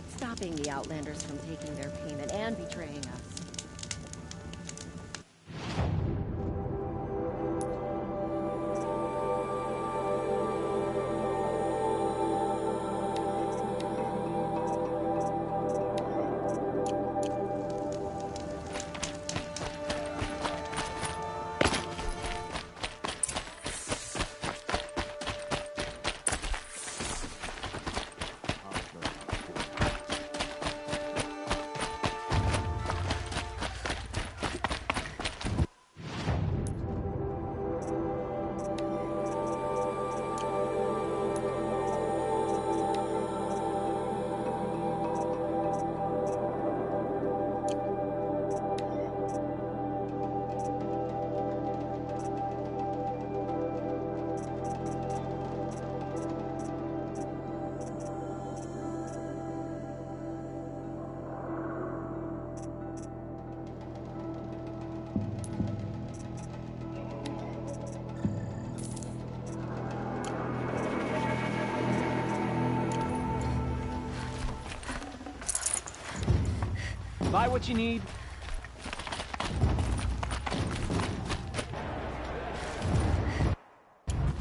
stopping the Outlanders from taking their payment and betraying us. Buy what you need.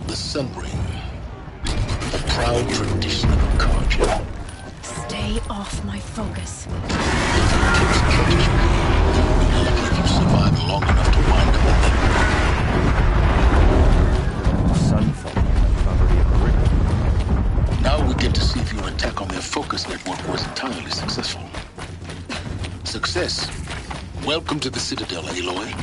The Sunring, a proud tradition of Karja. Stay off my focus. Lucky you survived long enough to wind up with them. Sunfall, property of the Rick. Now we get to see if your attack on their focus network was entirely successful. Success. Welcome to the Citadel, Aloy.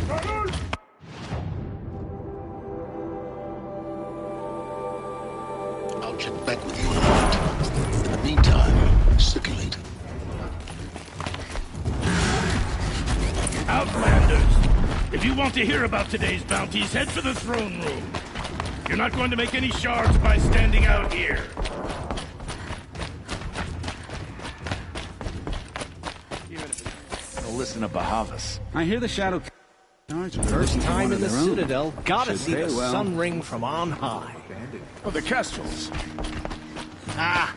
I'll check back with you in a moment. In the meantime, circulate. Outlanders! If you want to hear about today's bounties, head for the throne room. You're not going to make any shards by standing out here. Listen to Bahavas. I hear the Shadow... First time in the Citadel, gotta see the well. sun ring from on high. Oh, the Kestrels. Ah,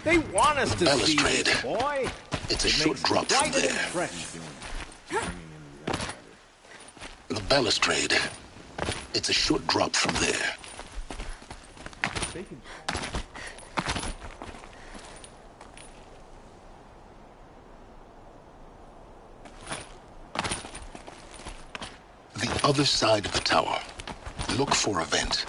they want us to see Balustrade. this, boy. It's a It short makes drop from quite an there. impression. The balustrade. It's a short drop from there. The other side of the tower. Look for a vent.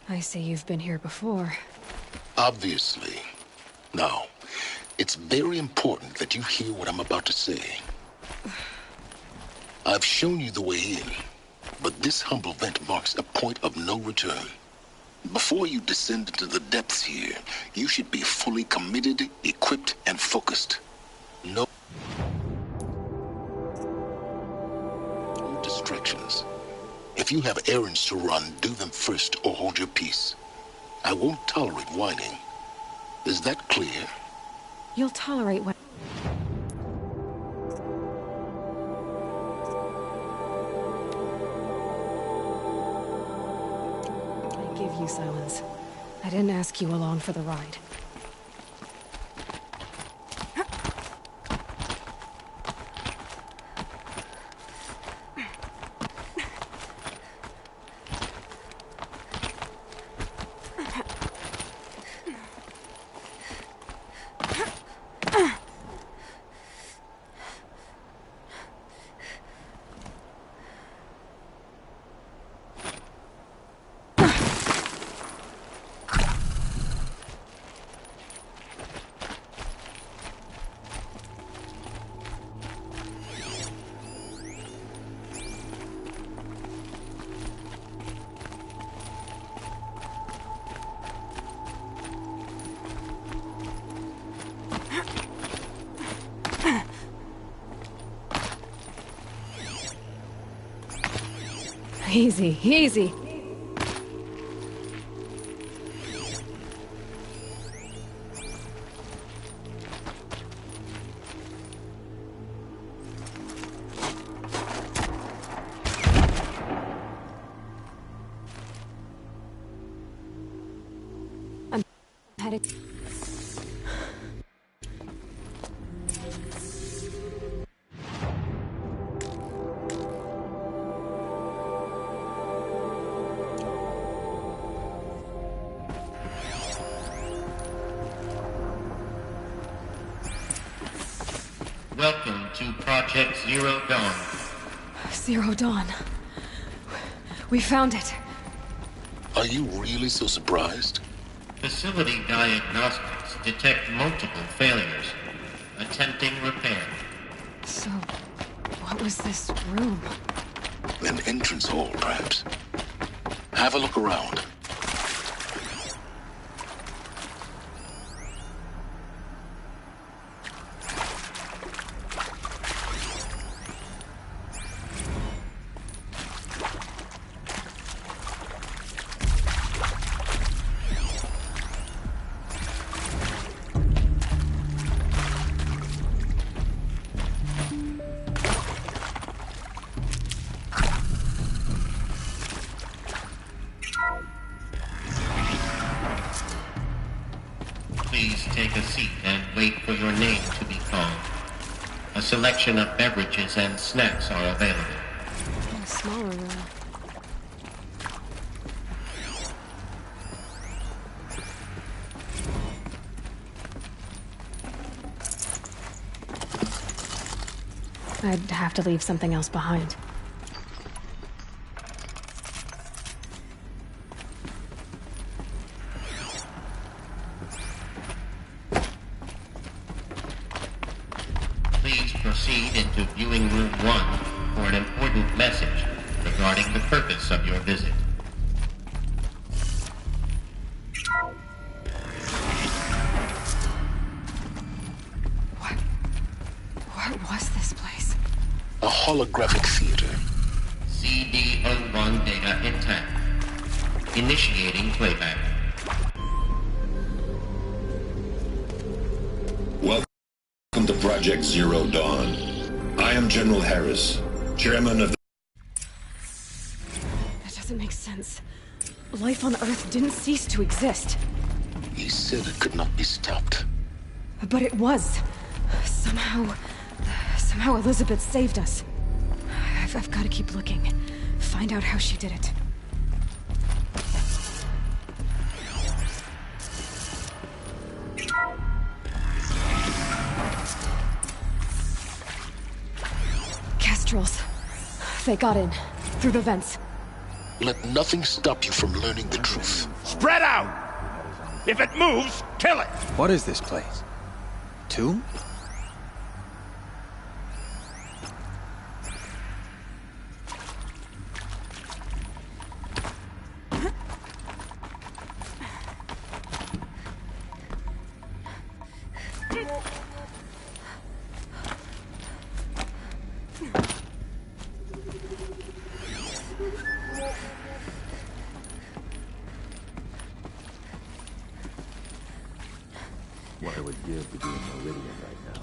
I say you've been here before. Obviously. Now, it's very important that you hear what I'm about to say. I've shown you the way in, but this humble vent marks a point of no return. Before you descend into the depths here, you should be fully committed, equipped, and focused. No distractions. If you have errands to run, do them first or hold your peace. I won't tolerate whining. Is that clear? You'll tolerate what... I give you silence. I didn't ask you along for the ride. Easy, easy. I'm headed. Welcome to Project Zero Dawn. Zero Dawn. We found it. Are you really so surprised? Facility diagnostics detect multiple failures. Attempting repair. So, what was this room? An entrance hall, perhaps. Have a look around. Please take a seat and wait for your name to be called. A selection of beverages and snacks are available. A smaller room. I'd have to leave something else behind. Please proceed into viewing room 1 for an important message regarding the purpose of your visit. What was this place? A holographic theater. CD01 data intact. Initiating playback. Welcome to Project Zero Dawn. I am General Harris, chairman of the... That doesn't make sense. Life on Earth didn't cease to exist. He said it could not be stopped. But it was. Somehow Elizabeth saved us. I've got to keep looking. Find out how she did it. Kestrels. They got in. Through the vents. Let nothing stop you from learning the truth. Spread out! If it moves, kill it! What is this place? Tomb? What I would give to be in Meridian right now.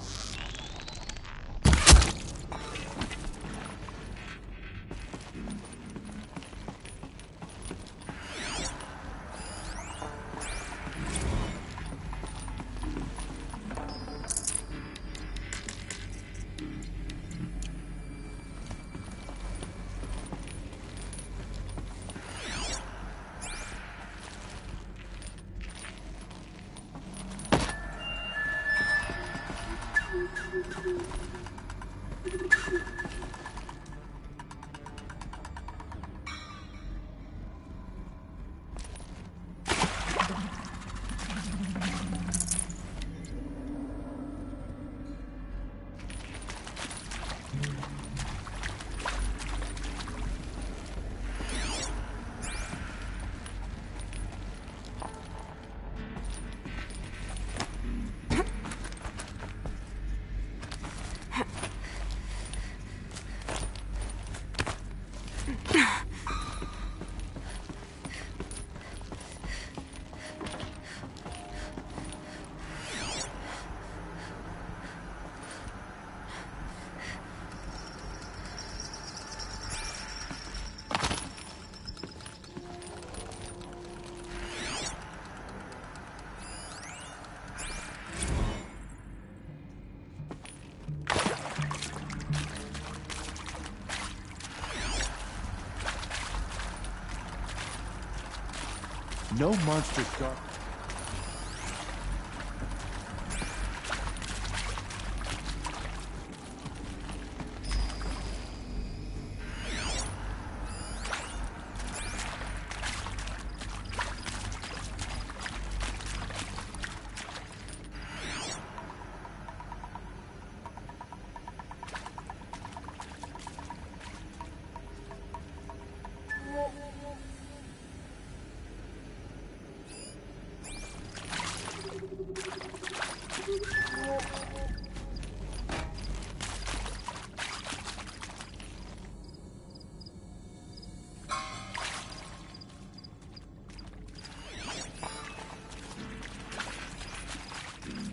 No monsters dark.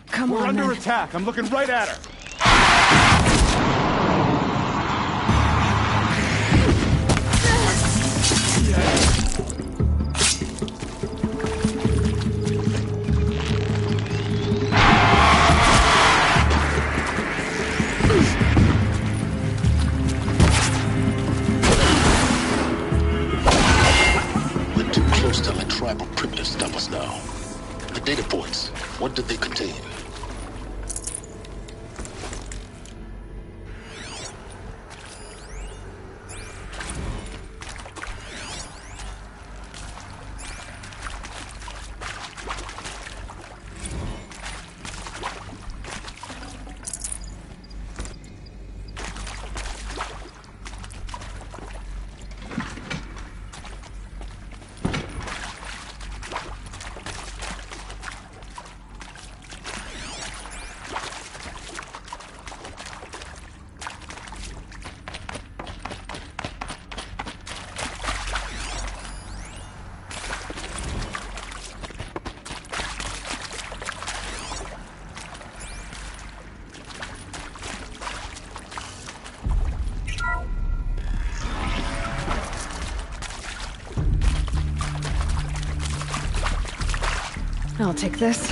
Come We're on, under man. attack. I'm looking right at her. We're too close to the tribal primitive to stop us now. The data points, what did they contain? I'll take this.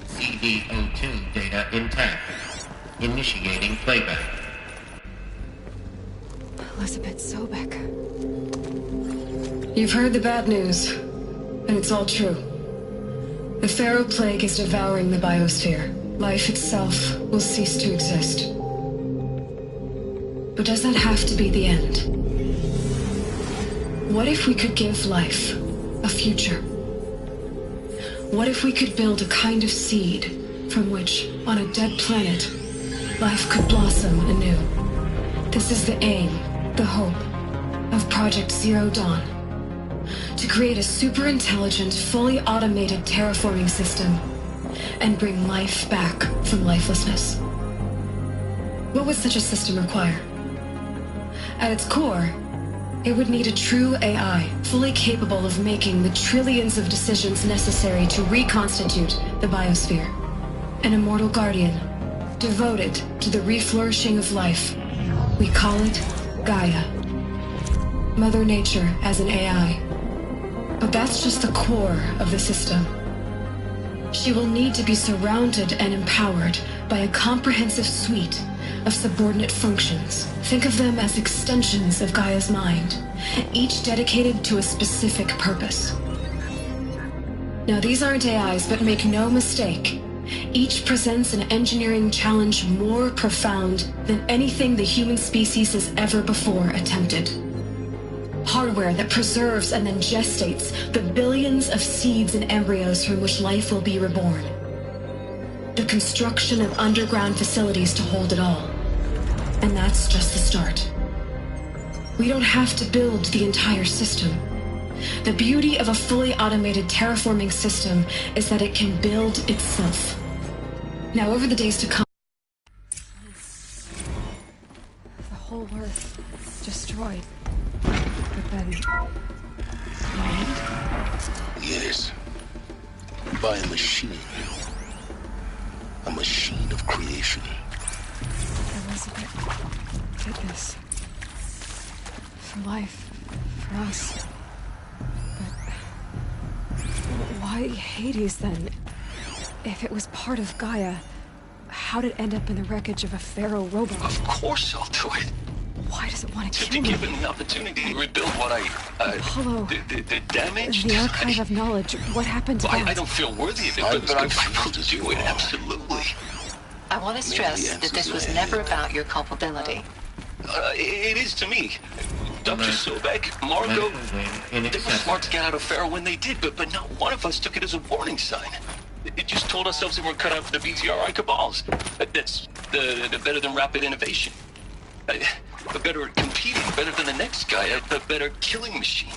CDO2 data intact. Initiating playback. Elizabeth Sobek. You've heard the bad news, and it's all true. The Pharaoh Plague is devouring the biosphere. Life itself will cease to exist. But does that have to be the end? What if we could give life a future? What if we could build a kind of seed from which, on a dead planet, life could blossom anew? This is the aim, the hope, of Project Zero Dawn. To create a super-intelligent, fully automated terraforming system and bring life back from lifelessness. What would such a system require? At its core, it would need a true AI, fully capable of making the trillions of decisions necessary to reconstitute the biosphere. An immortal guardian, devoted to the reflourishing of life. We call it Gaia. Mother Nature as an AI. But that's just the core of the system. She will need to be surrounded and empowered by a comprehensive suite of subordinate functions. Think of them as extensions of Gaia's mind, each dedicated to a specific purpose. Now, these aren't AIs, but make no mistake, each presents an engineering challenge more profound than anything the human species has ever before attempted. Hardware that preserves and then gestates the billions of seeds and embryos from which life will be reborn. The construction of underground facilities to hold it all. And that's just the start. We don't have to build the entire system. The beauty of a fully automated terraforming system is that it can build itself. Now, over the days to come, The whole Earth destroyed. But then... made? Yes. By a machine. A machine of creation. Elizabeth did this. For life. For us. But... why Hades, then? If it was part of Gaia, How'd it end up in the wreckage of a Pharaoh robot? Of course I'll do it. Why does it want to To kill be me? given the opportunity to rebuild what I... Apollo. The damage... The archive of knowledge. What happened to that? I don't feel worthy of it, but I will do it, absolutely. I want to stress that this was never about your culpability. It is to me. Dr. Sobek, Margot, they were smart to get out of Pharaoh when they did, but not one of us took it as a warning sign. It just told ourselves that we're cut out for the BTRI cabals. That's the better than rapid innovation. A better at competing, better than the next guy, a better killing machine.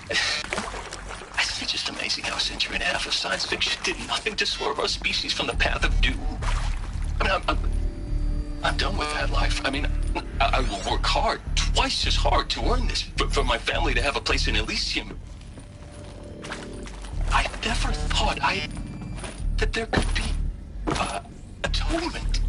It's just amazing how a century and a half of science fiction did nothing to swerve our species from the path of doom. I mean, I'm done with that life. I mean, I will work hard, twice as hard to earn this, for my family to have a place in Elysium. I never thought that there could be atonement.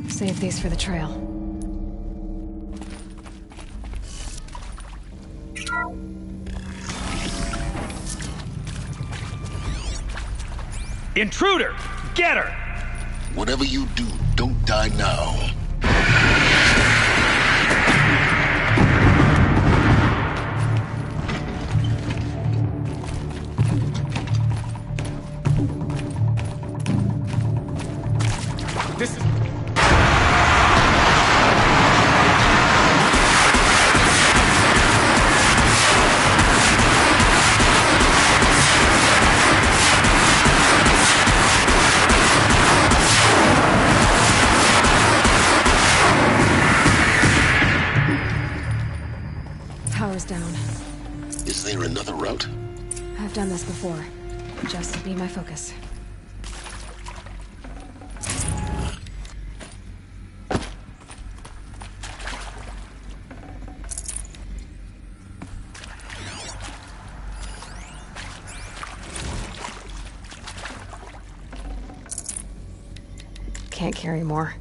Save these for the trail. Intruder! Get her! Whatever you do, don't die now. This is... Power's down. Is there another route? I've done this before. Just be my focus. Can't carry more.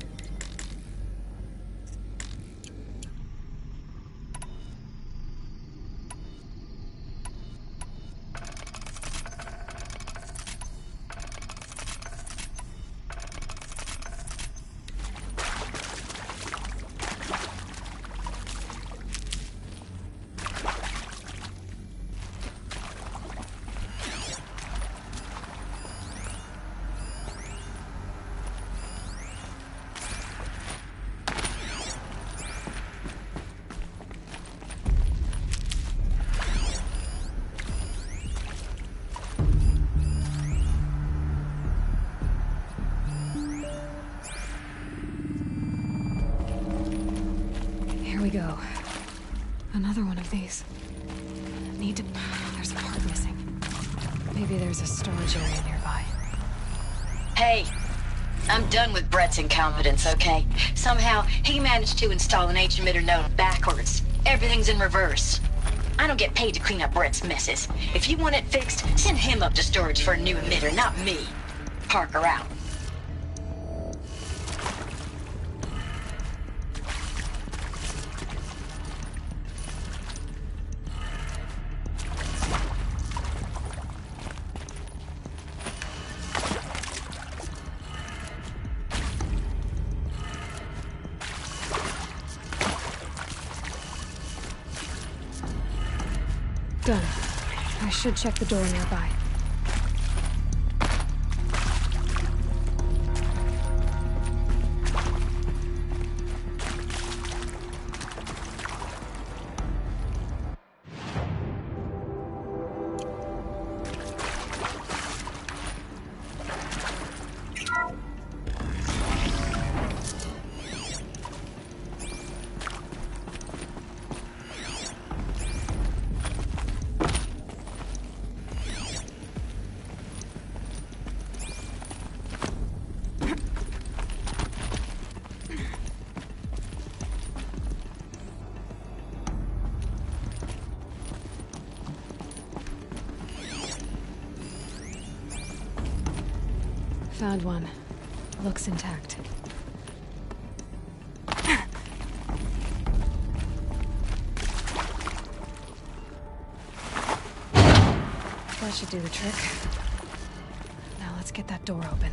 Here we go. Another one of these. Need to... There's a part missing. Maybe there's a storage area nearby. Hey, I'm done with Brett's incompetence, okay? Somehow, he managed to install an H-emitter node backwards. Everything's in reverse. I don't get paid to clean up Brett's messes. If you want it fixed, send him up to storage for a new emitter, not me. Parker out. Done. I should check the door nearby. Found one. Looks intact. That should do the trick. Now let's get that door open.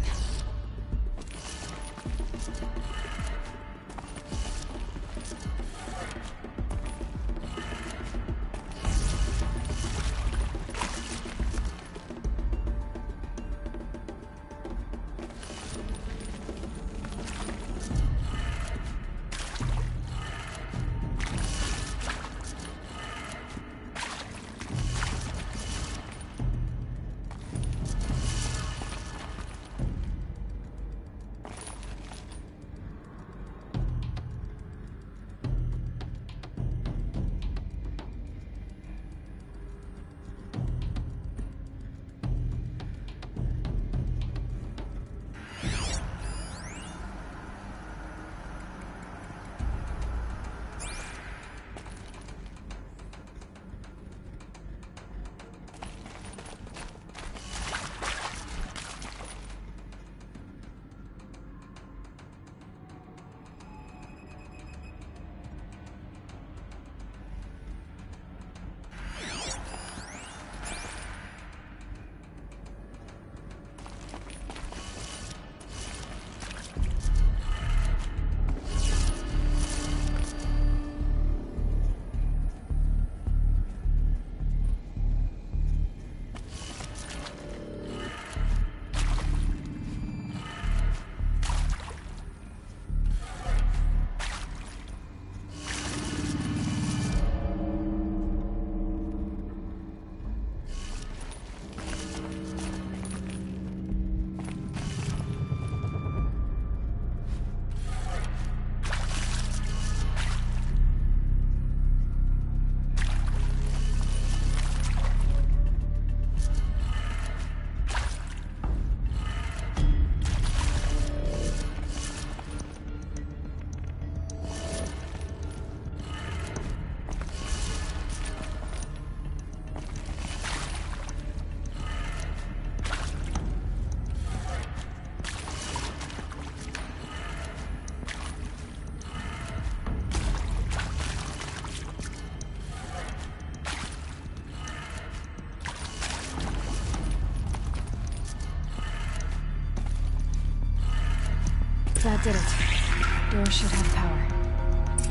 That did it. Door should have power.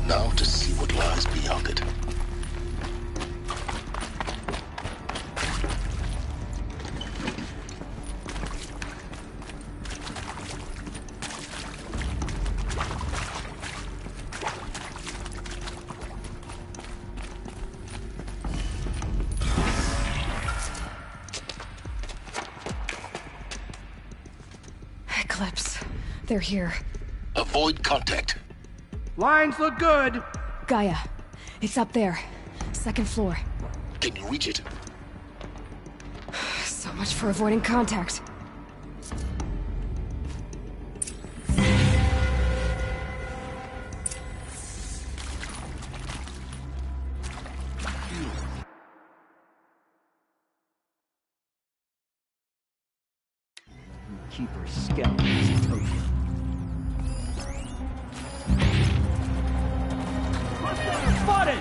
Now to see what lies beyond it. Eclipse. They're here. Avoid contact. Lines look good. Gaia. It's up there. Second floor. Can you reach it? So much for avoiding contact. Keep her skeletons token. Spotted!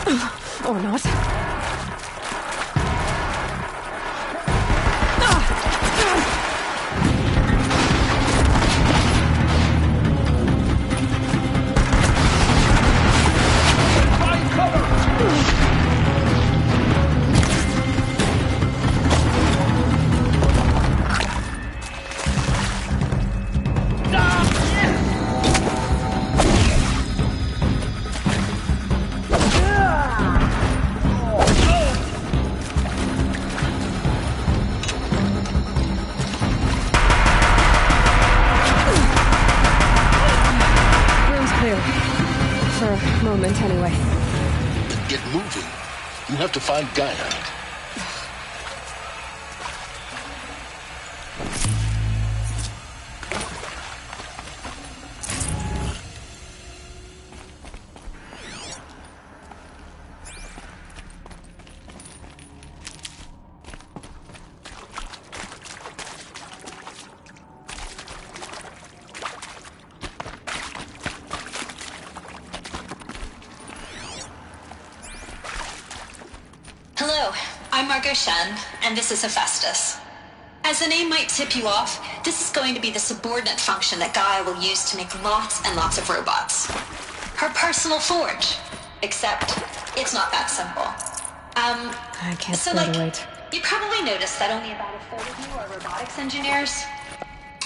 Or not. Anyway. Get moving. You have to find Gaia. And this is Hephaestus. As the name might tip you off, this is going to be the subordinate function that Gaia will use to make lots and lots of robots. Her personal forge. Except, it's not that simple. I can't bear to wait. You probably noticed that only about a third of you are robotics engineers.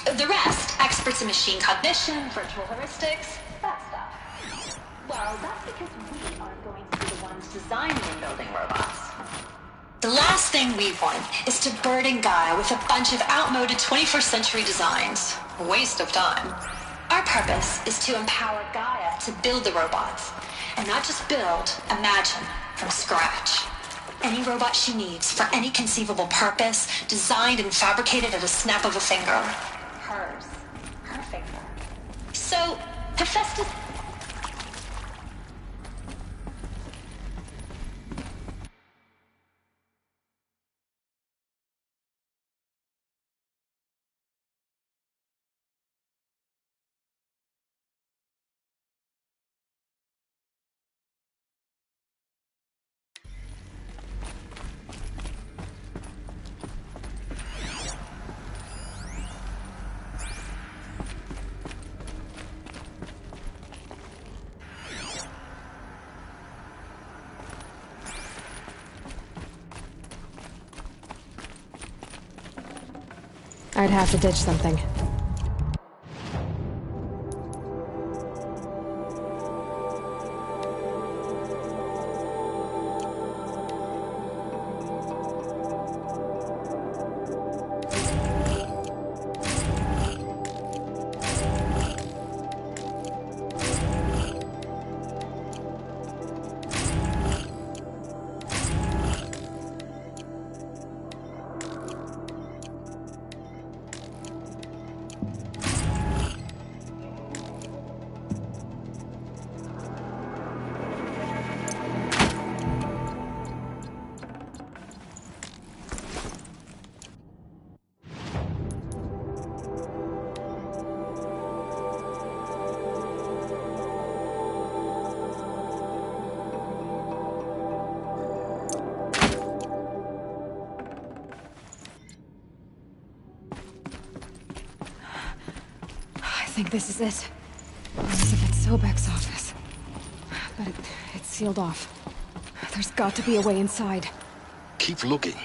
The rest, experts in machine cognition, virtual heuristics, that stuff. Well, that's because we aren't going to be the ones designing and building robots. The last thing we want is to burden Gaia with a bunch of outmoded 21st century designs. A waste of time. Our purpose is to empower Gaia to build the robots. And not just build, imagine, from scratch. Any robot she needs for any conceivable purpose, designed and fabricated at a snap of a finger. Hers. Her finger. So, Hephaestus... I'd have to ditch something. I think this is it. Elizabeth Sobek's office. But it's sealed off. There's got to be a way inside. Keep looking.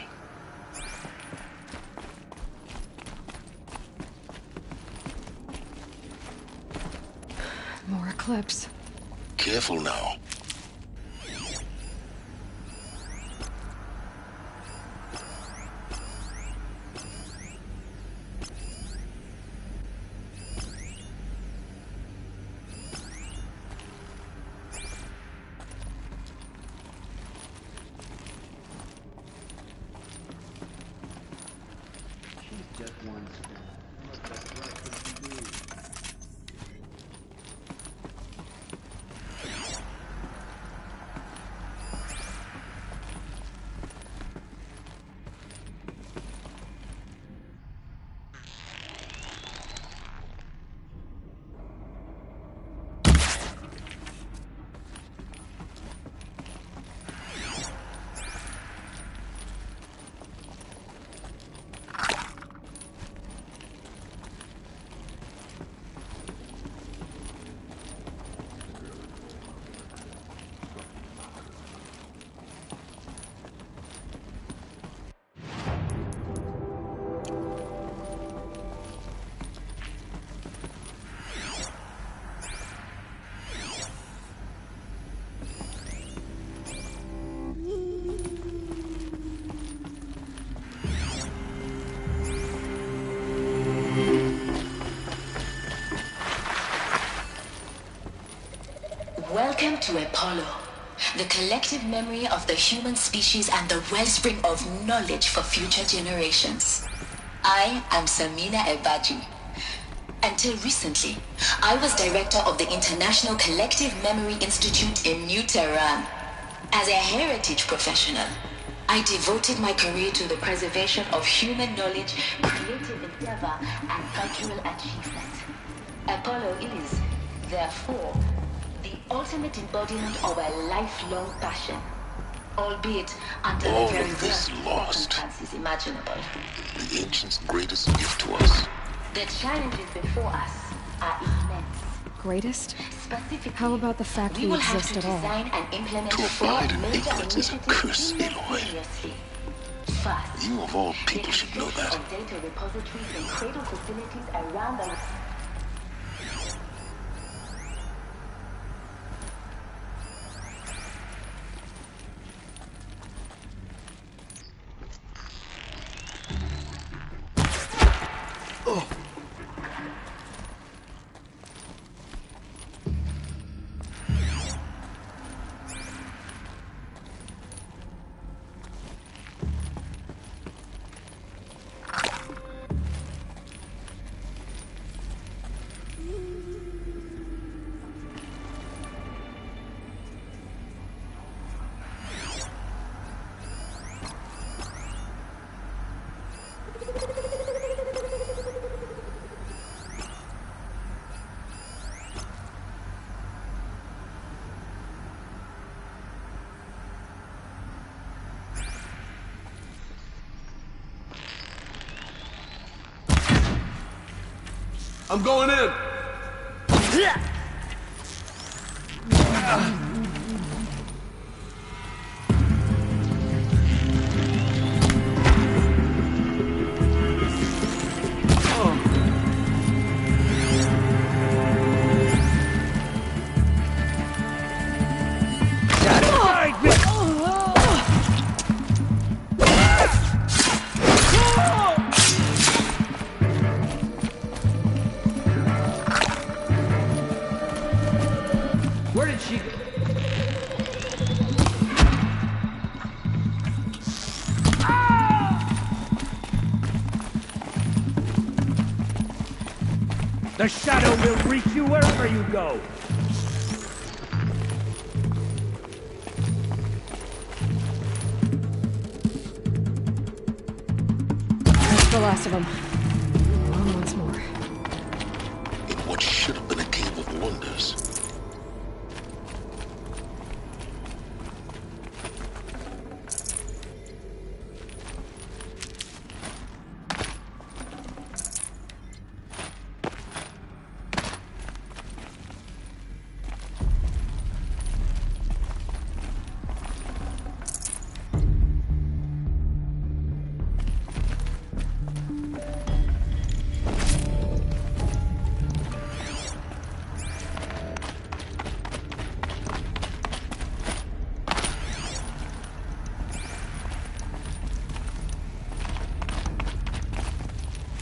More Eclipse. Careful now. Welcome to Apollo, the collective memory of the human species and the wellspring of knowledge for future generations. I am Samina Ebaji. Until recently, I was director of the International Collective Memory Institute in New Tehran. As a heritage professional, I devoted my career to the preservation of human knowledge, creative endeavor, and cultural achievement. Apollo is, therefore, the ultimate embodiment of a lifelong passion, albeit under All the very of this worst lost. circumstances imaginable. The ancients' greatest gift to us. The challenges before us are immense. Greatest? Specifically, How about the fact we will have exist to at all? design and implement To four abide in major ignorance is a initiatives curse, Aloy. simultaneously. First, You of all people the should know construction that. of data repositories and cradle facilities around the I'm going in! Where did she go? The shadow will reach you wherever you go. That's the last of them. On once more. In what should have been a cave of wonders.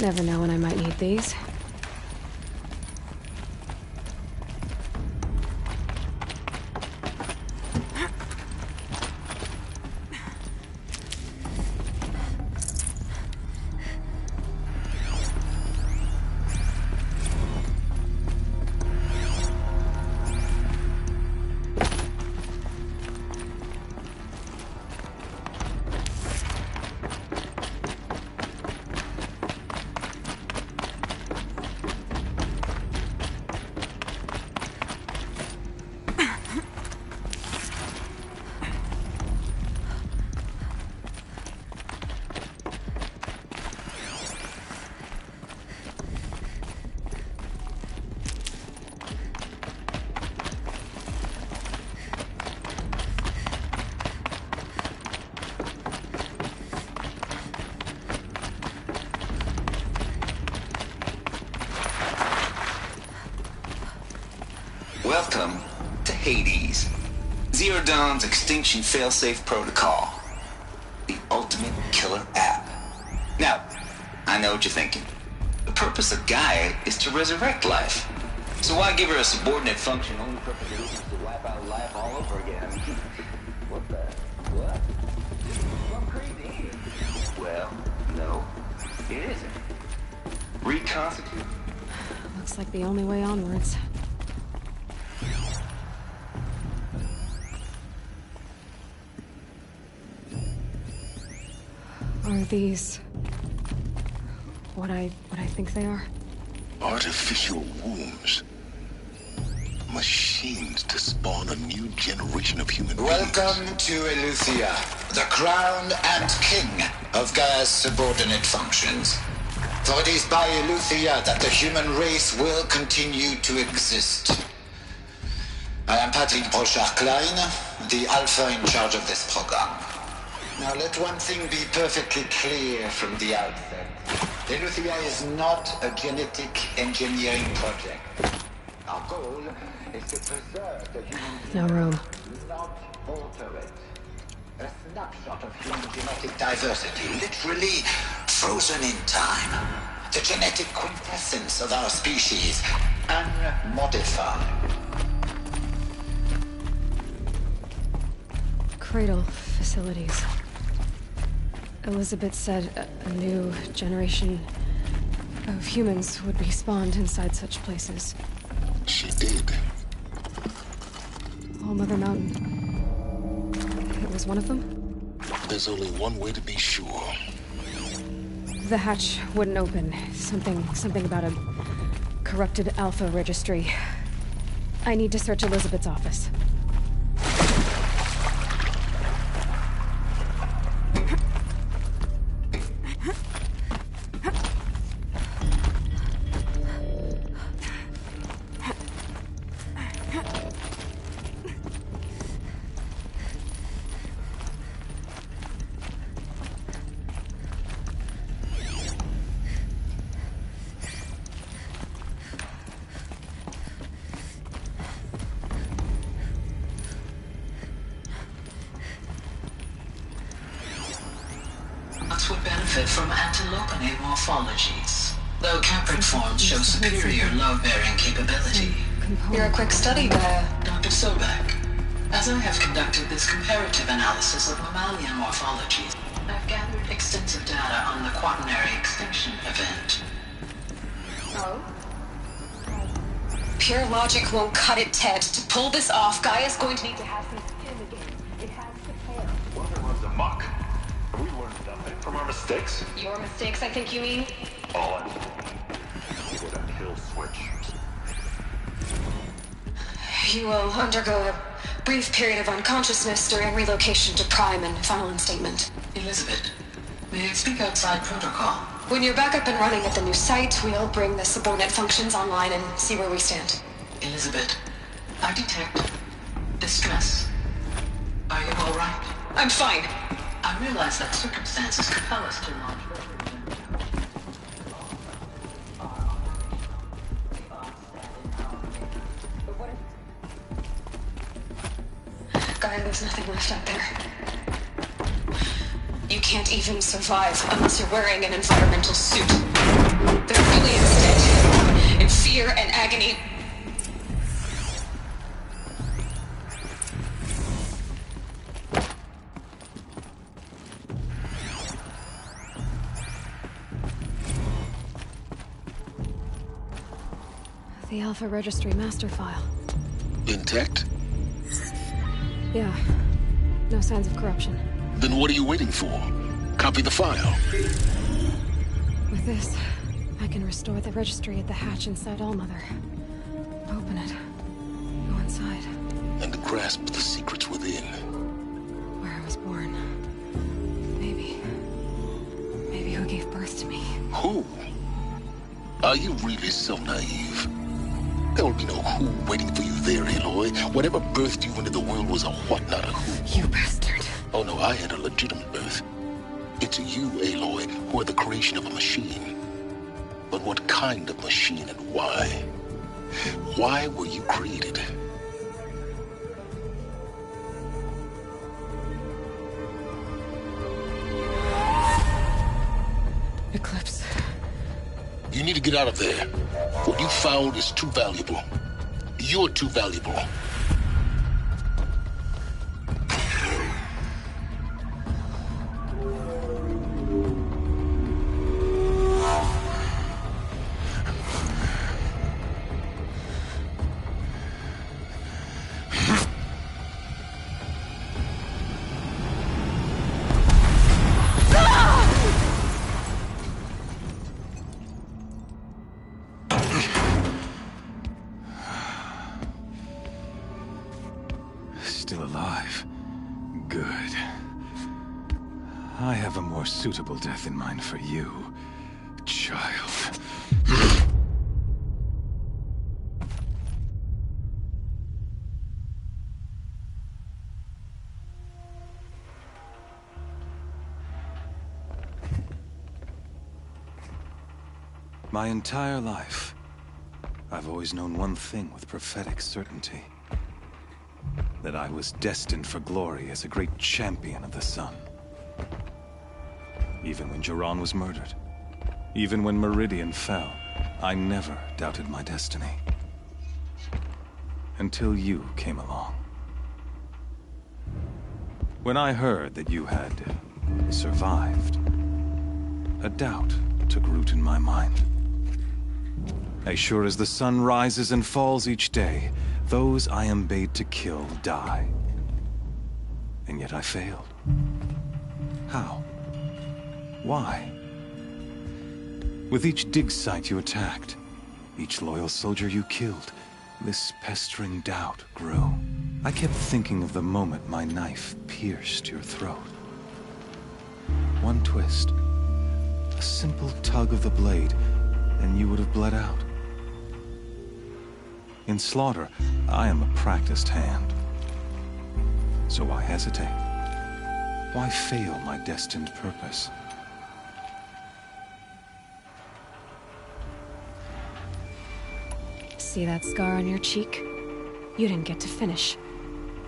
Never know when I might need these. Welcome to Hades, Zero Dawn's extinction failsafe protocol, the ultimate killer app. Now, I know what you're thinking. The purpose of Gaia is to resurrect life. So why give her a subordinate function only purpose is to wipe out life all over again? What the? What? I'm crazy. Well, no, it isn't. Reconstitute. Looks like the only way onwards. Are these what I think they are? Artificial wombs. Machines to spawn a new generation of human beings. Welcome to Eleuthia, the crown and king of Gaia's subordinate functions. For it is by Eleuthia that the human race will continue to exist. I am Patrick Brochard-Klein, the Alpha in charge of this program. Now let one thing be perfectly clear from the outset. Eleuthia is not a genetic engineering project. Our goal is to preserve the human No room. not alter it. A snapshot of human genetic diversity, literally frozen in time. The genetic quintessence of our species, unmodified. Cradle facilities. Elizabeth said a new generation of humans would be spawned inside such places. She did. All Mother Mountain. It was one of them? There's only one way to be sure. The hatch wouldn't open. Something about a corrupted Alpha registry. I need to search Elizabeth's office. Would benefit from antilopinate morphologies, though caprid forms show superior load-bearing capability. You're a quick study, Dr. Sobek. As I have conducted this comparative analysis of mammalian morphologies, I've gathered extensive data on the quaternary extinction event. Oh? Pure logic won't cut it, Ted. To pull this off, Gaia's going to need to have some skin again. It has to tear. Weather runs amok. We learned nothing from our mistakes. Your mistakes, I think you mean? All I with a kill switch. You will undergo a brief period of unconsciousness during relocation to Prime and final instatement. Elizabeth, may I speak outside protocol? When you're back up and running at the new site, we'll bring the subordinate functions online and see where we stand. Elizabeth, I detect distress. Are you all right? I'm fine. I realize that circumstances compel us to launch Gaia, there's nothing left out there. You can't even survive unless you're wearing an environmental suit. They're really instead in fear and agony. The Alpha Registry master file. Intact? Yeah. No signs of corruption. Then what are you waiting for? Copy the file. With this, I can restore the registry at the hatch inside Allmother. Open it. Go inside. And grasp the secrets within. Where I was born. Maybe who gave birth to me. Who? Are you really so naive? There will be no who waiting for you there, Aloy. Whatever birthed you into the world was a what, not a who. You bastard. Oh no, I had a legitimate birth. It's you, Aloy, who are the creation of a machine. But what kind of machine and why? Why were you created? Eclipse. You need to get out of there. What you found is too valuable. You're too valuable. Still alive. Good. I have a more suitable death in mind for you, child. My entire life, I've always known one thing with prophetic certainty. That I was destined for glory as a great champion of the sun. Even when Jiran was murdered, even when Meridian fell, I never doubted my destiny. Until you came along. When I heard that you had survived, a doubt took root in my mind. As sure as the sun rises and falls each day, those I am bade to kill die. And yet I failed. How? Why? With each dig site you attacked, each loyal soldier you killed, this pestering doubt grew. I kept thinking of the moment my knife pierced your throat. One twist, a simple tug of the blade, and you would have bled out. In slaughter, I am a practiced hand. So why hesitate? Why fail my destined purpose? See that scar on your cheek? You didn't get to finish.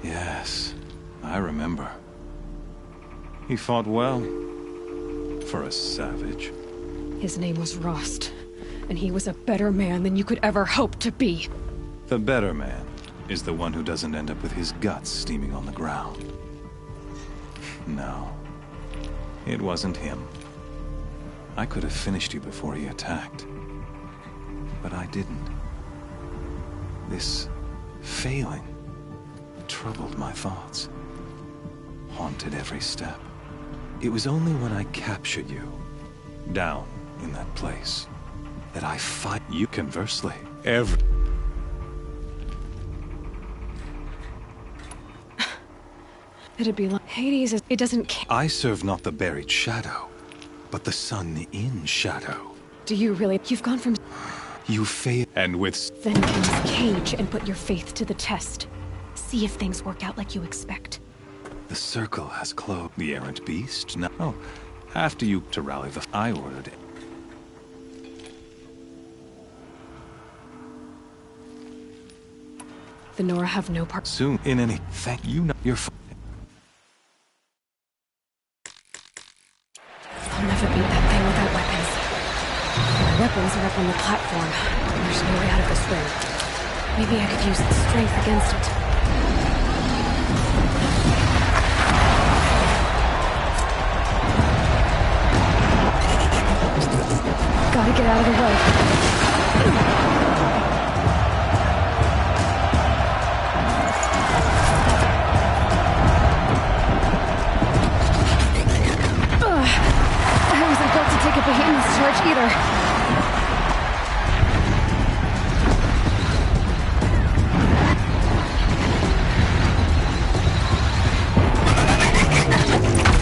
Yes, I remember. He fought well. For a savage. His name was Rost, and he was a better man than you could ever hope to be. The better man is the one who doesn't end up with his guts steaming on the ground. No, it wasn't him. I could have finished you before he attacked. But I didn't. This failing troubled my thoughts, haunted every step. It was only when I captured you, down in that place, that I fight you conversely. It'd be like Hades. It doesn't care. I serve not the buried shadow, but the sun in shadow. Do you really? You've gone from... You fail, and with... Then get in this cage and put your faith to the test. See if things work out like you expect. The circle has closed. The errant beast? No. After you to rally the... I ordered it. The Nora have no part... Soon, in any... Thank you, you're... I'll never beat that thing without weapons. My weapons are up on the platform. There's no way out of this ring. Maybe I could use its strength against it. Gotta get out of the way. Take a behemoth's charge either.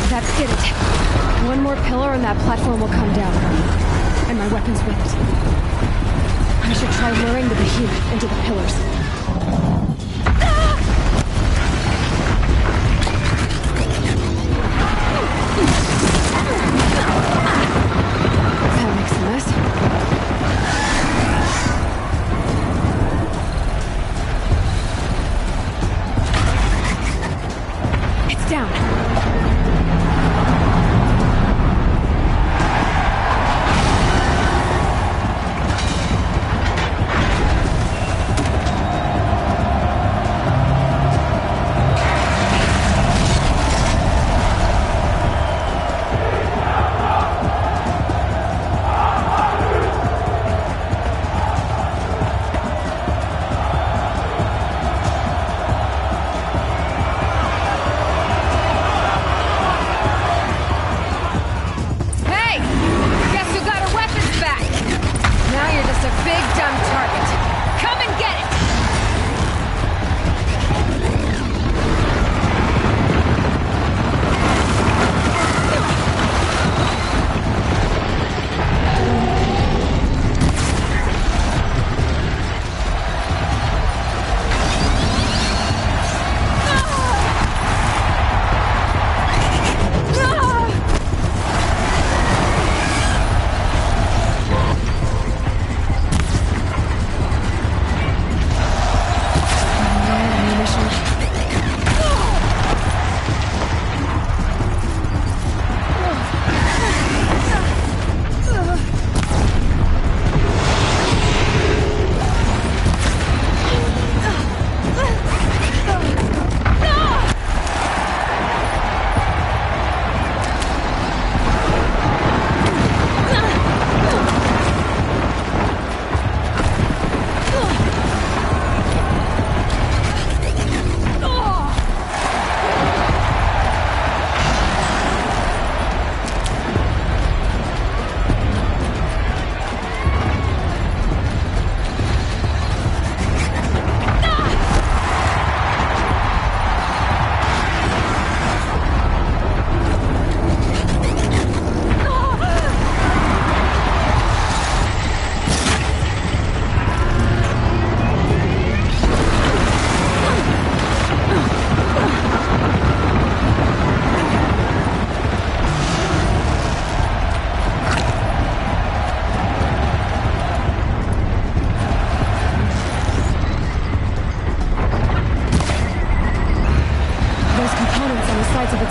That did it. One more pillar and that platform will come down. And my weapons with it. I should try luring the behemoth into the pillars.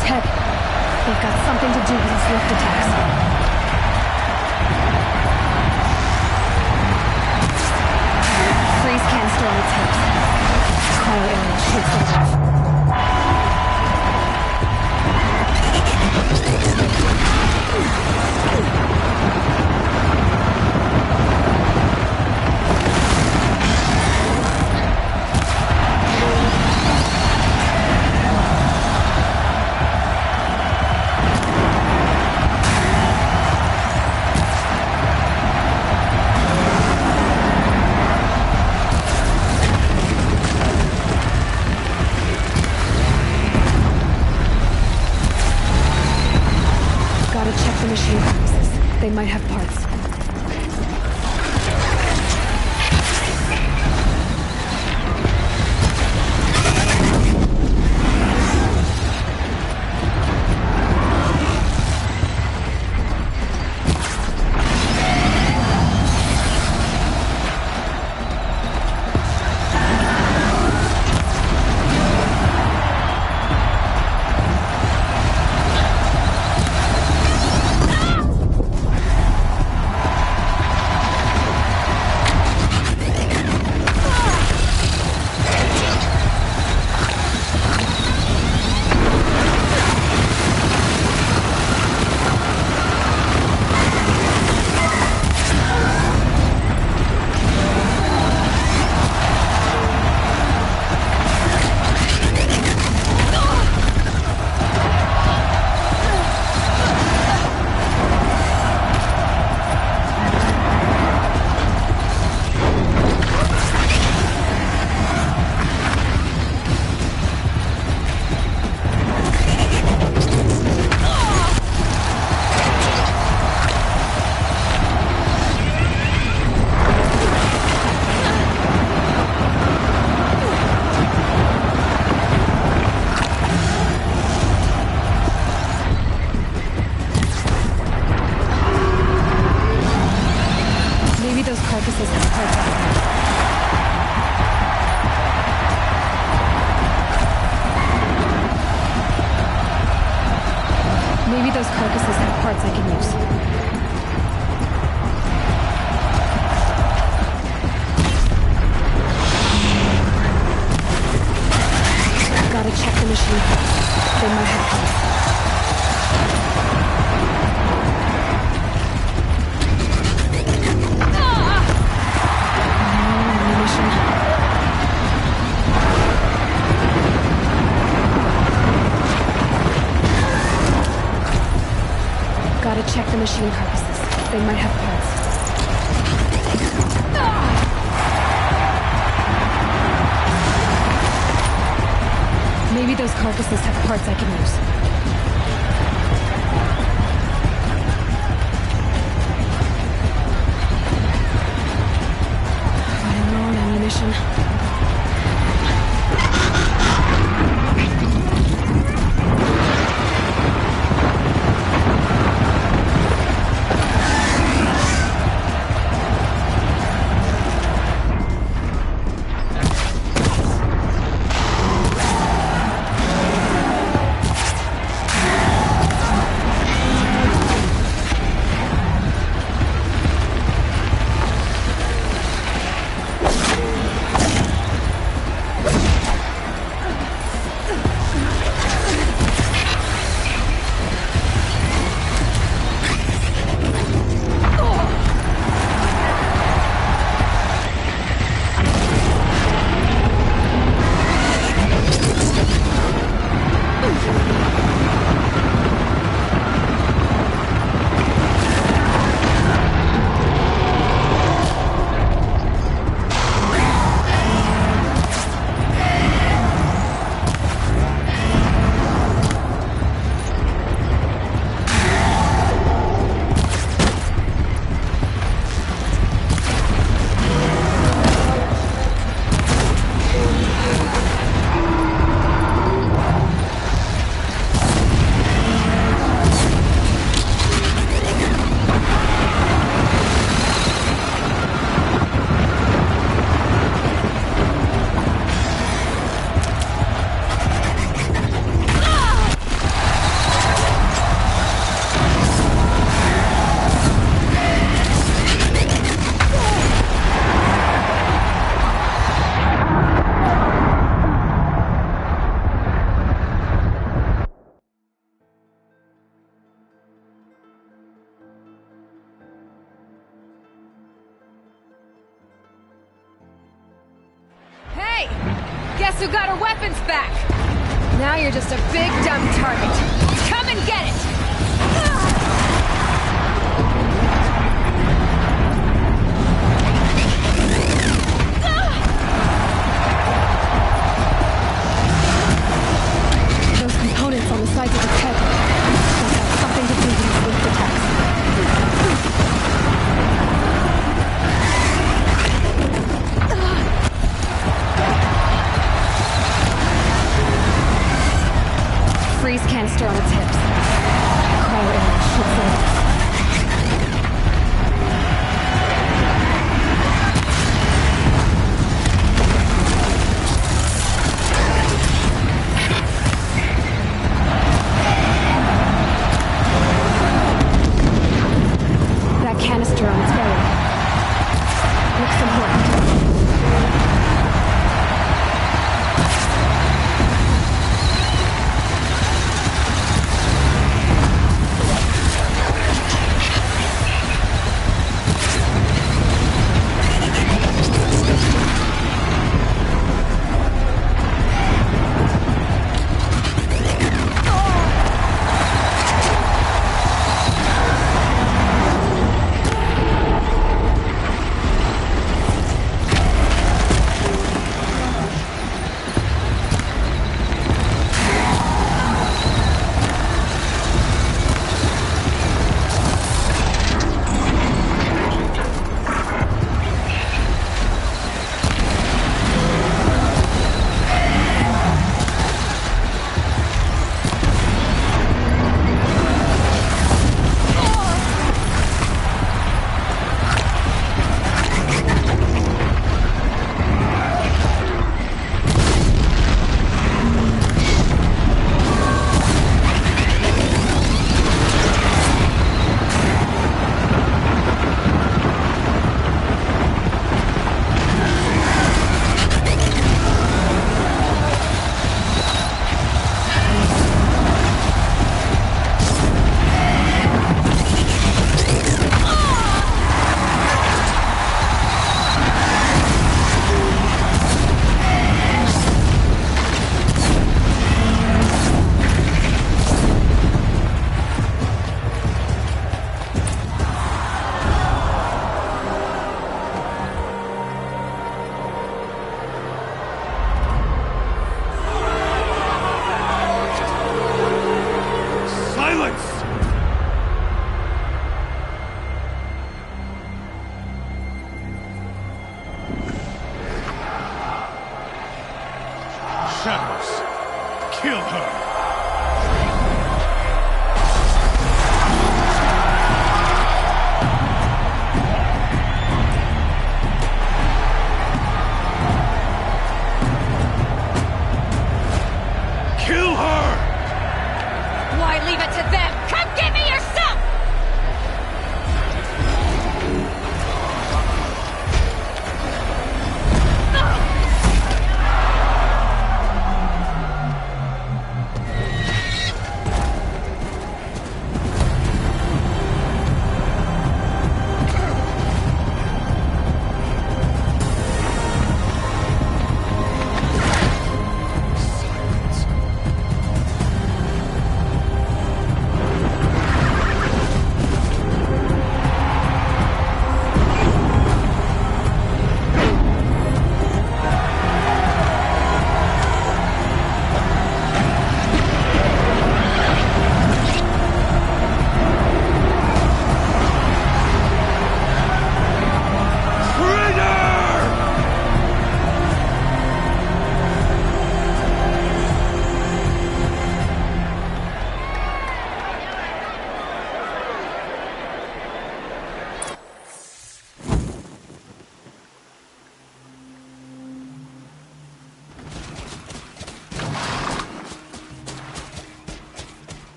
its head. They've got something to do with its lift attacks. Freeze canister on its hips. Cryo area shoots it off. They might have parts. Maybe those carcasses have parts I can use. Gotta check the machine first. They might have parts. Gotta check the machine carcasses. They might have parts. Maybe those carcasses have parts I can use. Running low on ammunition. Guess who got her weapons back? Now you're just a big dumb target. Come and get it! Those components on the sides of its head must have something to do with these lift attacks. Freeze canister on its hips. Cryo arrow shoot forward. That canister on its belly. Looks important. Shadows. Kill her. Kill her! Why leave it to them? Come get me yourself!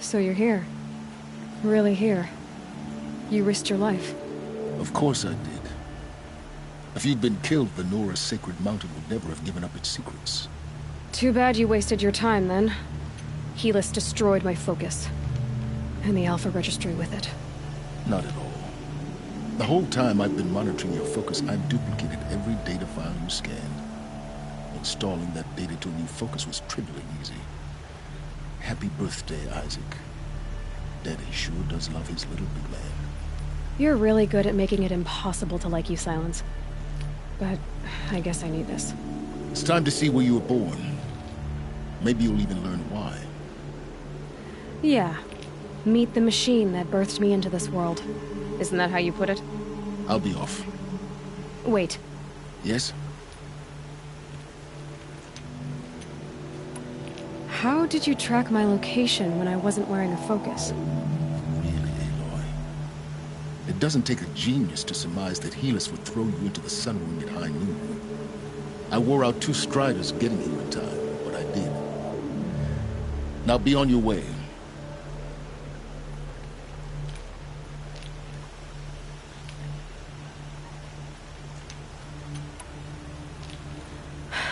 So you're here. Really here. You risked your life. Of course I did. If you'd been killed, the Nora's sacred mountain would never have given up its secrets. Too bad you wasted your time, then. Helis destroyed my focus. And the Alpha Registry with it. Not at all. The whole time I've been monitoring your focus, I've duplicated every data file you scanned. installing that data to a new focus was trivially easy. Happy birthday, Isaac. Daddy sure does love his little big man. You're really good at making it impossible to like you, Silence. But I guess I need this. It's time to see where you were born. Maybe you'll even learn why. Yeah. Meet the machine that birthed me into this world. Isn't that how you put it? I'll be off. Wait. Yes? How did you track my location when I wasn't wearing a focus? Really, Aloy? It doesn't take a genius to surmise that Helis would throw you into the sun ring at high noon. I wore out 2 striders getting here in time, but I did. Now be on your way.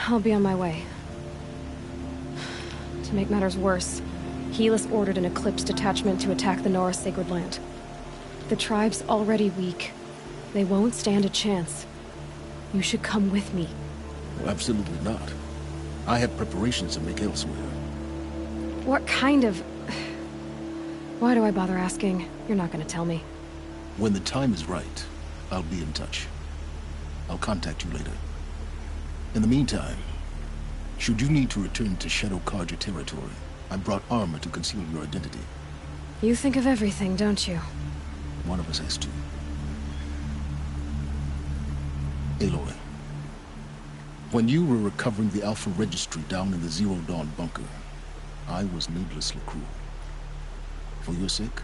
I'll be on my way. To make matters worse, Helis ordered an Eclipse detachment to attack the Norris Sacred Land. The tribe's already weak. They won't stand a chance. You should come with me. Well, absolutely not. I have preparations to make elsewhere. What kind of... Why do I bother asking? You're not gonna tell me. When the time is right, I'll be in touch. I'll contact you later. In the meantime, should you need to return to Shadow Carja territory, I brought armor to conceal your identity. You think of everything, don't you? One of us has to. Aloy, when you were recovering the Alpha Registry down in the Zero Dawn bunker, I was needlessly cruel. For your sake,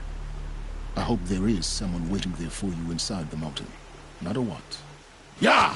I hope there is someone waiting there for you inside the mountain. No matter what. Yeah!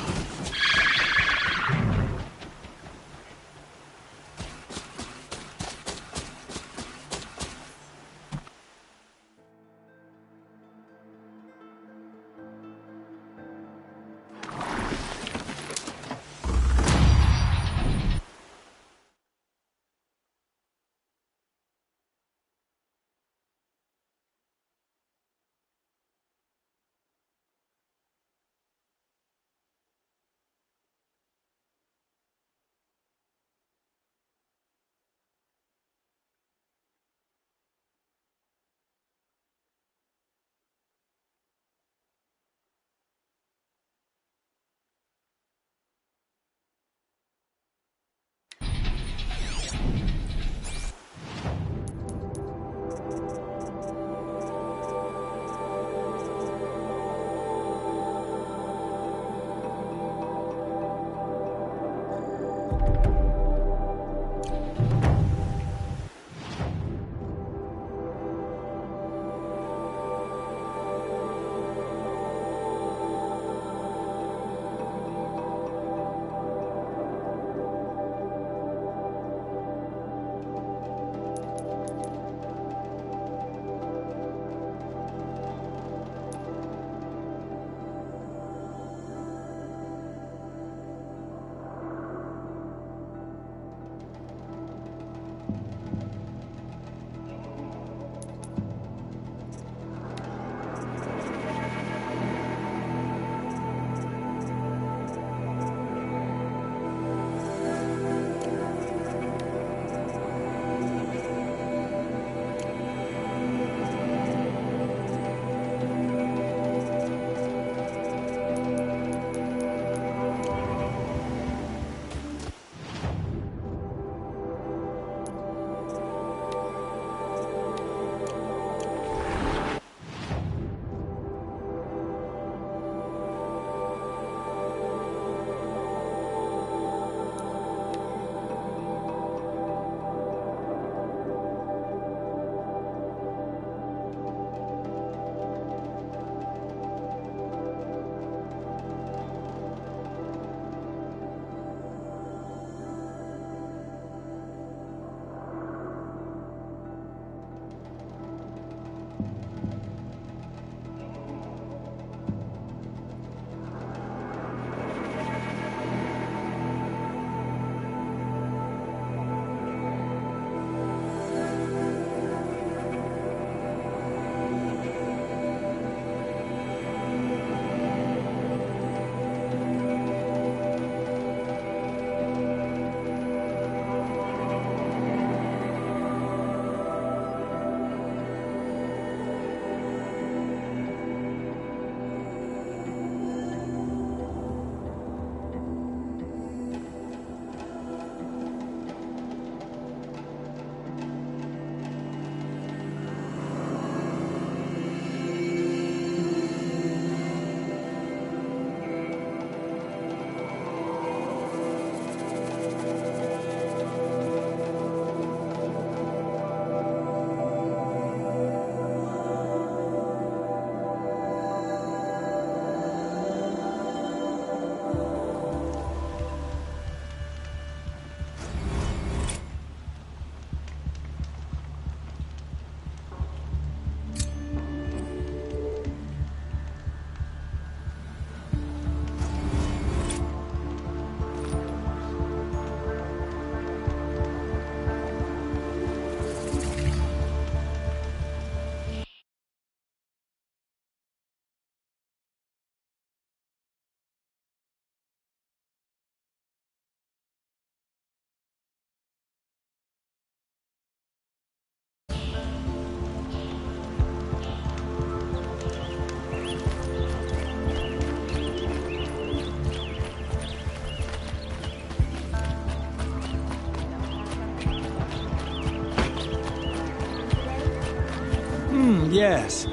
Yes.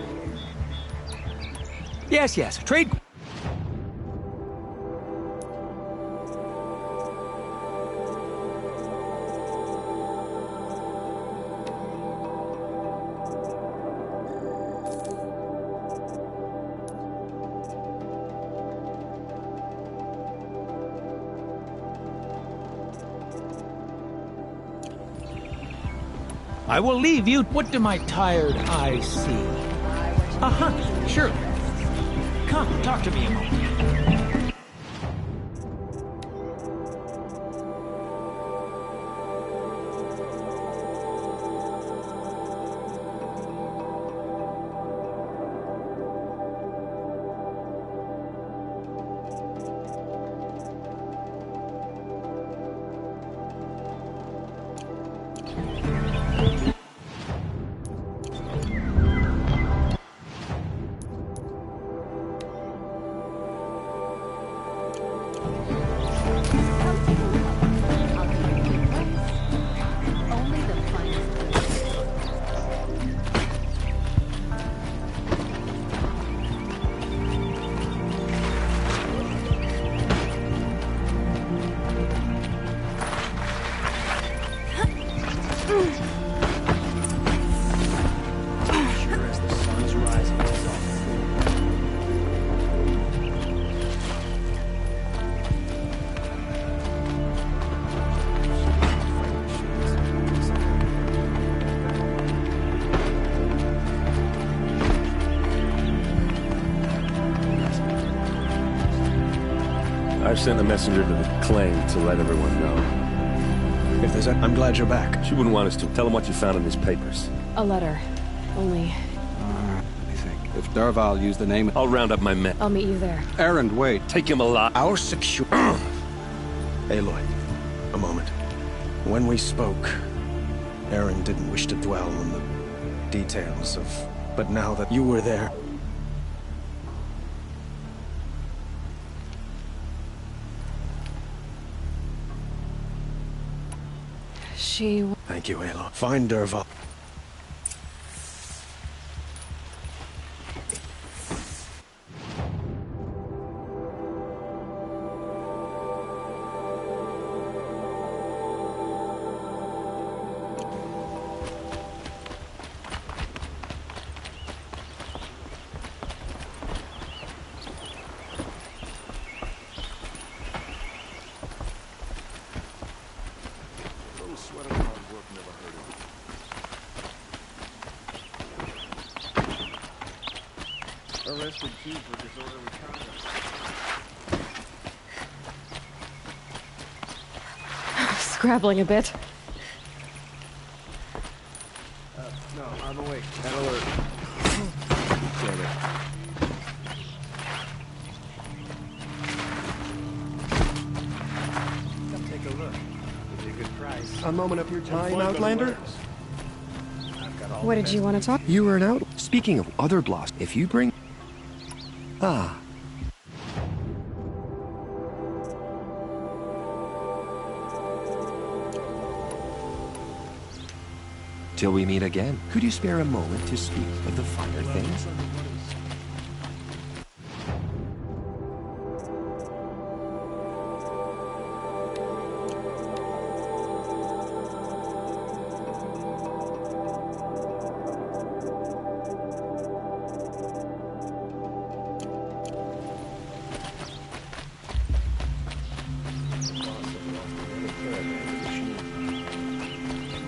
Yes. Trade... I will leave you. What do my tired eyes see? A hunt, surely. Come, talk to me a moment. I've sent a messenger to the claim to let everyone know. If there's a... I'm glad you're back. She wouldn't want us to. Tell them what you found in these papers. A letter. Only... Let me think. If Derval used the name... I'll round up my men. I'll meet you there. Errand, wait. Take him alive. Our secure... Aloy, a moment. When we spoke, Aaron didn't wish to dwell on the details of... But now that you were there... She... Thank you, Aloy. Find Derval. Arrested too for disorderly conduct. Scrabbling a bit. No, I'm awake. At alert. Damn it. Come take a look. Give you a good price. A moment of your time, Outlander? What did you want to talk? You were an out. Speaking of other blocks, if you bring... Ah. Till we meet again, could you spare a moment to speak of the finer things?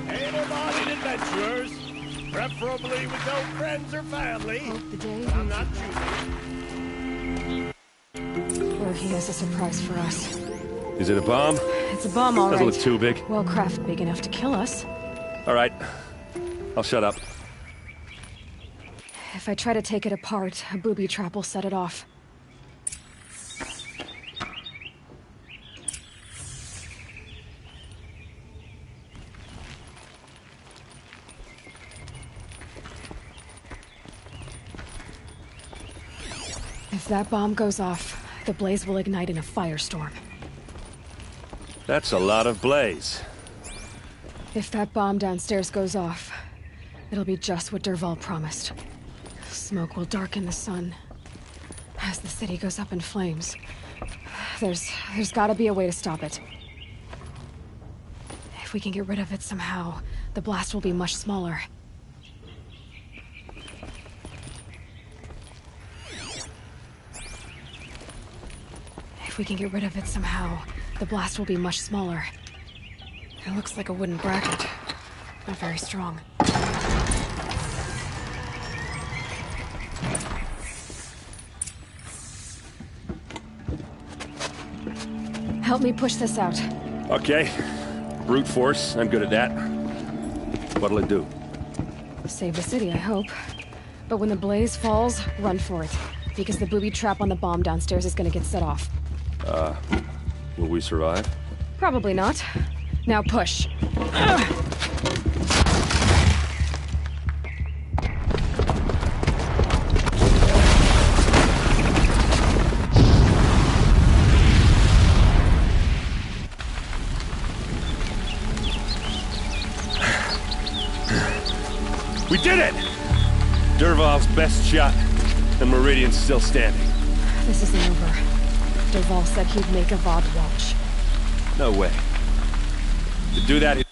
Able-bodied adventurers, preferably with no friends or family. Hope the day I'm not choosing. Or he has a surprise for us. Is it a bomb? It's a bomb, all right. Doesn't look too big. Well, craft big enough to kill us. All right. I'll shut up. If I try to take it apart, a booby trap will set it off. If that bomb goes off, the blaze will ignite in a firestorm. That's a lot of blaze. If that bomb downstairs goes off, It'll be just what Dervahl promised. Smoke will darken the sun as the city goes up in flames. There's gotta be a way to stop it. If we can get rid of it somehow, the blast will be much smaller. If we can get rid of it somehow, the blast will be much smaller. It looks like a wooden bracket. Not very strong. Help me push this out. Okay. Brute force, I'm good at that. What'll it do? Save the city, I hope. But when the blaze falls, run for it. Because the booby trap on the bomb downstairs is gonna get set off. Will we survive? Probably not. Now push. We did it! Dervahl's best shot, and Meridian's still standing. This isn't over. Dervahl said he'd make a VOD watch. No way. To do that, you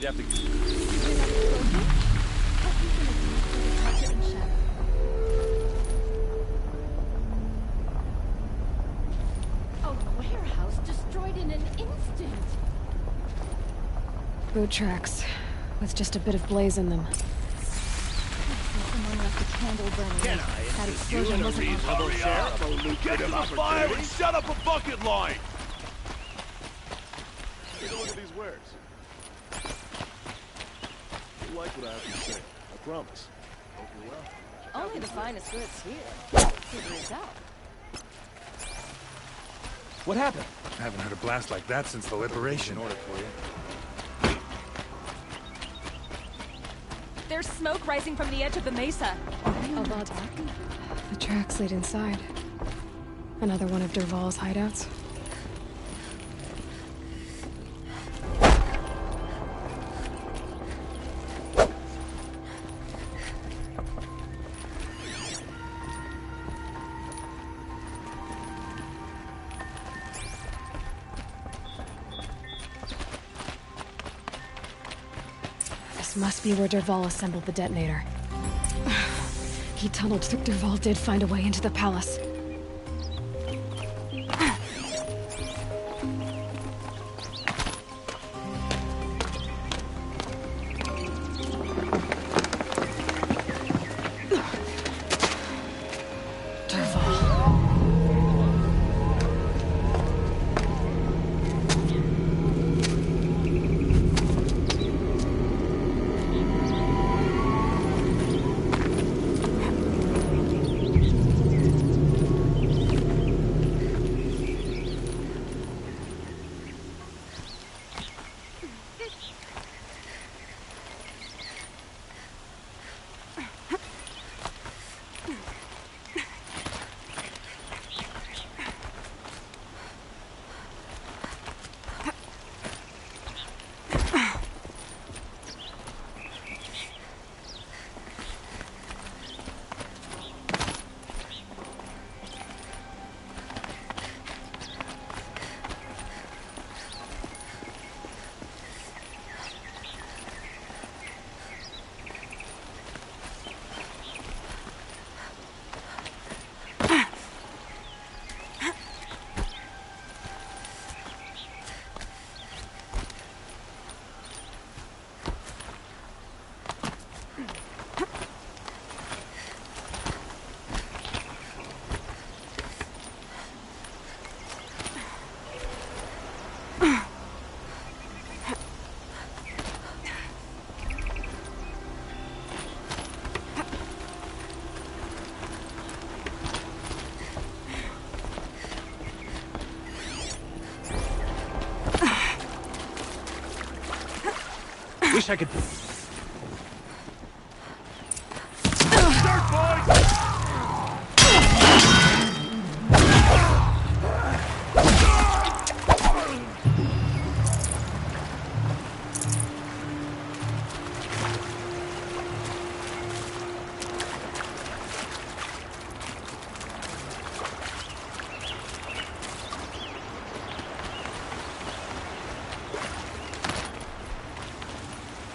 have to... A warehouse destroyed in an instant. Boot tracks, with just a bit of blaze in them. Someone left a candle burning. Can I That interest you explosion in a wasn't reasonable share of a Get lucrative to the fire opportunity? and shut up a bucket line! Take a look at these wares. You'll like what I have to say. I promise. Hope you're well. Only the finest goods here. Figure it out. What happened? I haven't heard a blast like that since the liberation. Order for you. There's smoke rising from the edge of the mesa. The tracks lead inside. Another one of Dervahl's hideouts. This must be where Dervahl assembled the detonator. He tunneled through. Dervahl did find a way into the palace. Wish I could...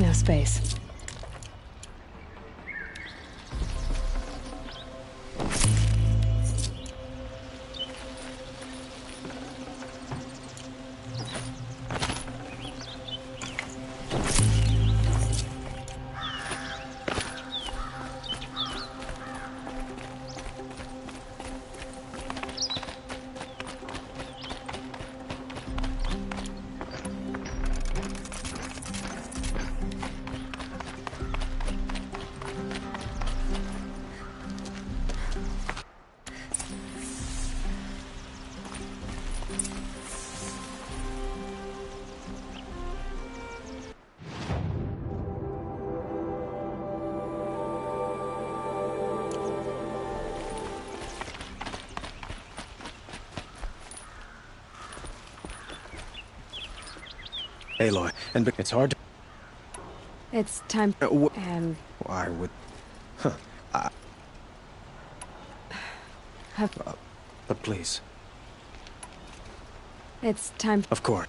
No space. Aloy, and it's hard to... It's time... and... I would... but please. It's time... Of course.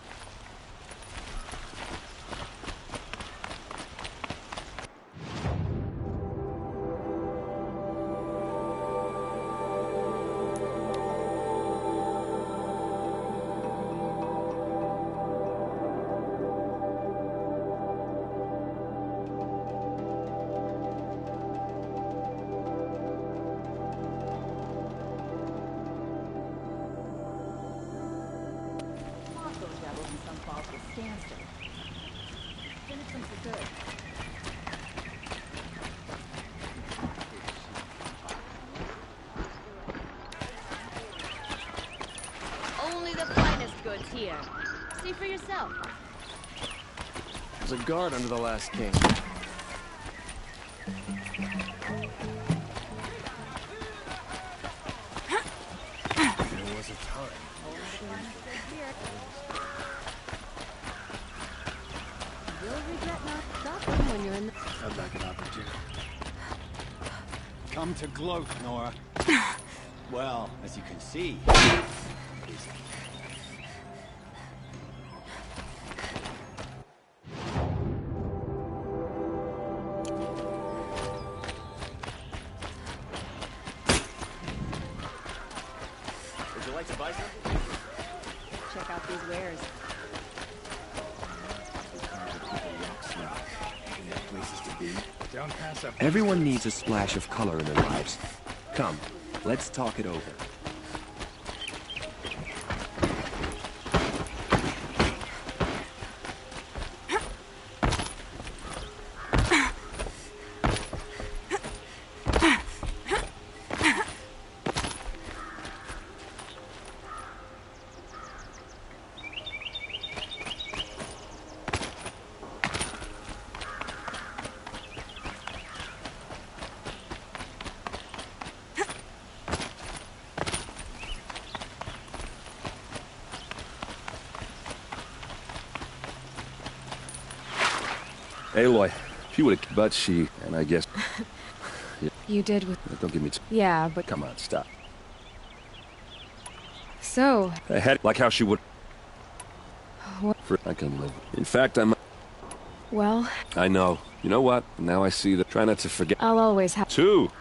Only the finest goods here. See for yourself. There's a guard under the last king. There was a time. You'll regret not stopping when you're in the... Felt like an opportunity. Come to gloat, Nora. Well, as you can see... Would you like to buy something? Check out these wares. Everyone needs a splash of color in their lives. Come, let's talk it over. Aloy, she would have, but she, and I guess... Yeah. You did with... Don't give me... Yeah, but... Come on, stop. So... I had, like how she would... What? I can live. In fact, I'm... Well... I know. You know what? Now I see that. Try not to forget... I'll always have... Two!